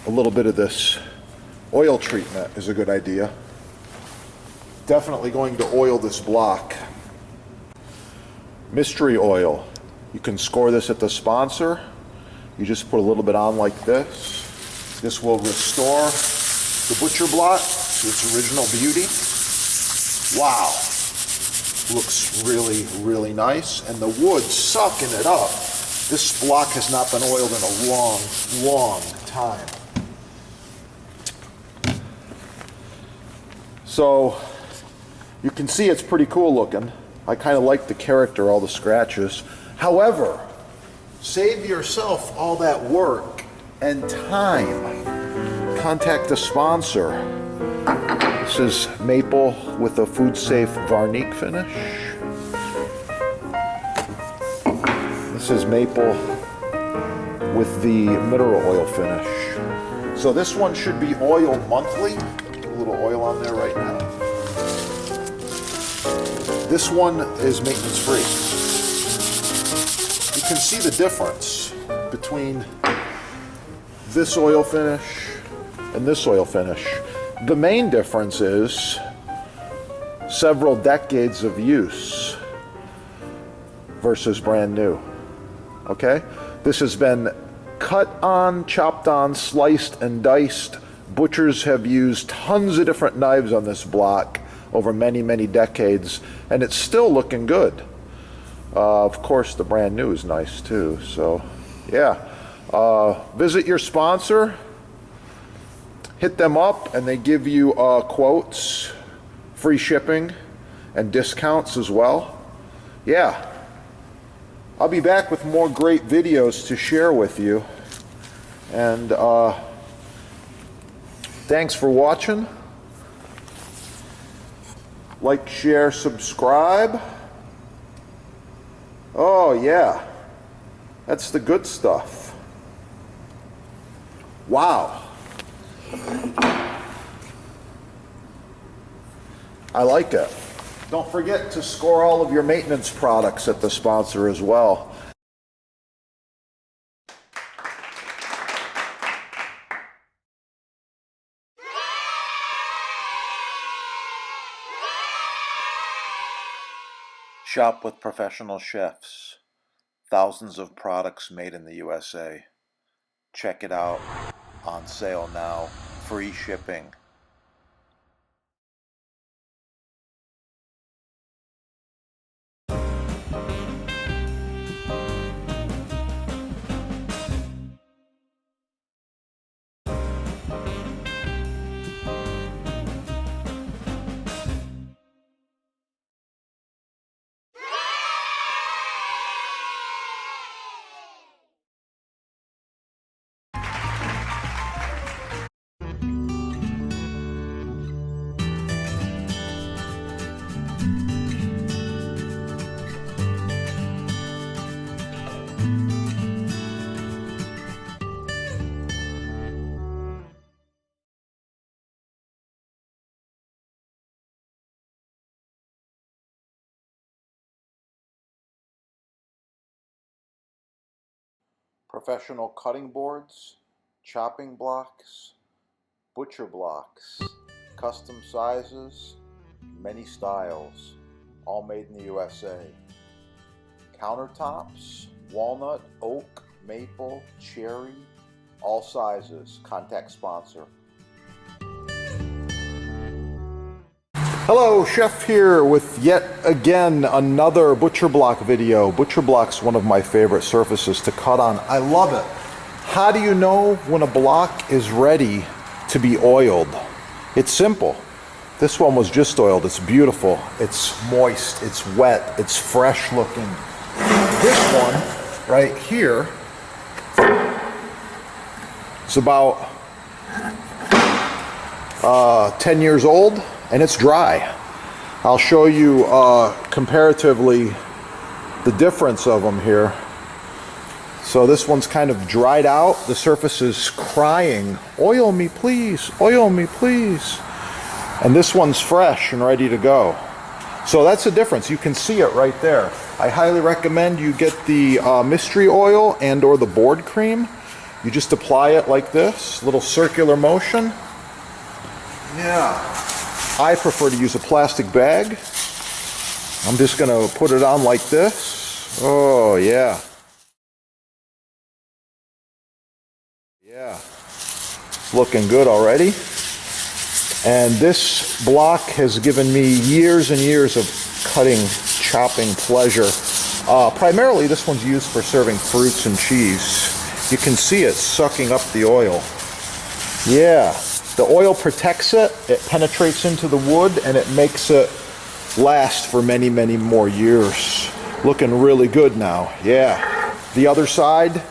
a little bit of this oil treatment is a good idea. Definitely going to oil this block. Mystery oil. You can score this at the sponsor. You just put a little bit on like this. This will restore the butcher block to its original beauty. Wow. Looks really, really nice. And the wood sucking it up. This block has not been oiled in a long, long time. So you can see it's pretty cool looking. I kind of like the character, all the scratches. However, save yourself all that work and time. Contact the sponsor. This is maple with a food safe Varnique finish. This is maple with the mineral oil finish. So this one should be oiled monthly. Put a little oil on there right now. This one is maintenance free. You can see the difference between this oil finish and this oil finish. The main difference is several decades of use versus brand new. Okay? This has been cut on, chopped on, sliced and diced. Butchers have used tons of different knives on this block over many, many decades, and it's still looking good. Of course, the brand new is nice too. So, yeah. Visit your sponsor, hit them up, and they give you quotes, free shipping, and discounts as well. Yeah. I'll be back with more great videos to share with you. And thanks for watching. Like, share, subscribe. Oh yeah, that's the good stuff. Wow. I like it. Don't forget to score all of your maintenance products at the sponsor as well. Shop with professional chefs. Thousands of products made in the USA. Check it out. On sale now. Free shipping. Professional cutting boards, chopping blocks, butcher blocks, custom sizes, many styles, all made in the USA. Countertops, walnut, oak, maple, cherry, all sizes. Contact sponsor. Hello, Chef here with yet again another butcher block video. Butcher block's one of my favorite surfaces to cut on. I love it. How do you know when a block is ready to be oiled? It's simple. This one was just oiled. It's beautiful. It's moist. It's wet. It's fresh looking. This one right here is about 10 years old. And it's dry. I'll show you comparatively the difference of them here. So this one's kind of dried out. The surface is crying, oil me please, oil me please. And this one's fresh and ready to go. So that's the difference. You can see it right there. I highly recommend you get the mystery oil and or the board cream. You just apply it like this, little circular motion. Yeah. I prefer to use a plastic bag. I'm just going to put it on like this. Oh, yeah. Yeah. It's looking good already. And this block has given me years and years of cutting, chopping pleasure. Primarily, this one's used for serving fruits and cheese. You can see it sucking up the oil. Yeah, the oil protects it, it penetrates into the wood, and it makes it last for many, many more years. Looking really good now, yeah. The other side,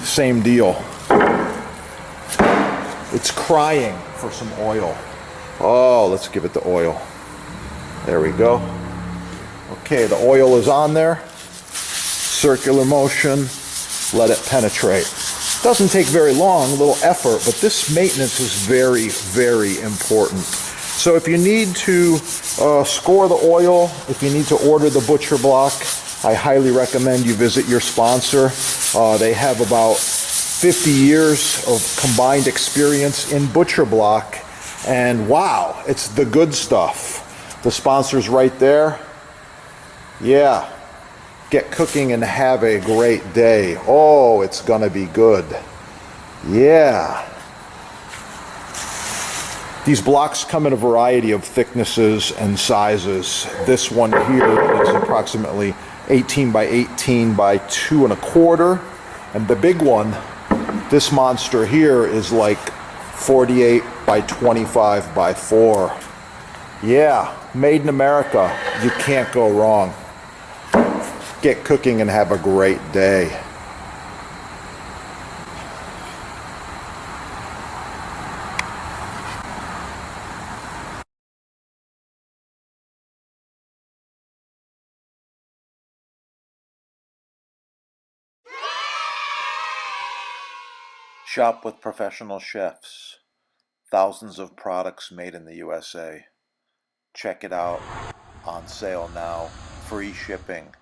same deal. It's crying for some oil. Oh, let's give it the oil. There we go. Okay, the oil is on there. Circular motion, let it penetrate. Doesn't take very long, a little effort, but this maintenance is very, very important. So if you need to score the oil, if you need to order the butcher block, I highly recommend you visit your sponsor. They have about 50 years of combined experience in butcher block, and wow, it's the good stuff. The sponsor's right there. Yeah. Get cooking and have a great day. Oh, it's gonna be good. Yeah. These blocks come in a variety of thicknesses and sizes. This one here is approximately 18 by 18 by 2 1/4. And the big one, this monster here, is like 48 by 25 by 4. Yeah, made in America. You can't go wrong. Get cooking and have a great day. Shop with professional chefs. Thousands of products made in the USA. Check it out. On sale now. Free shipping.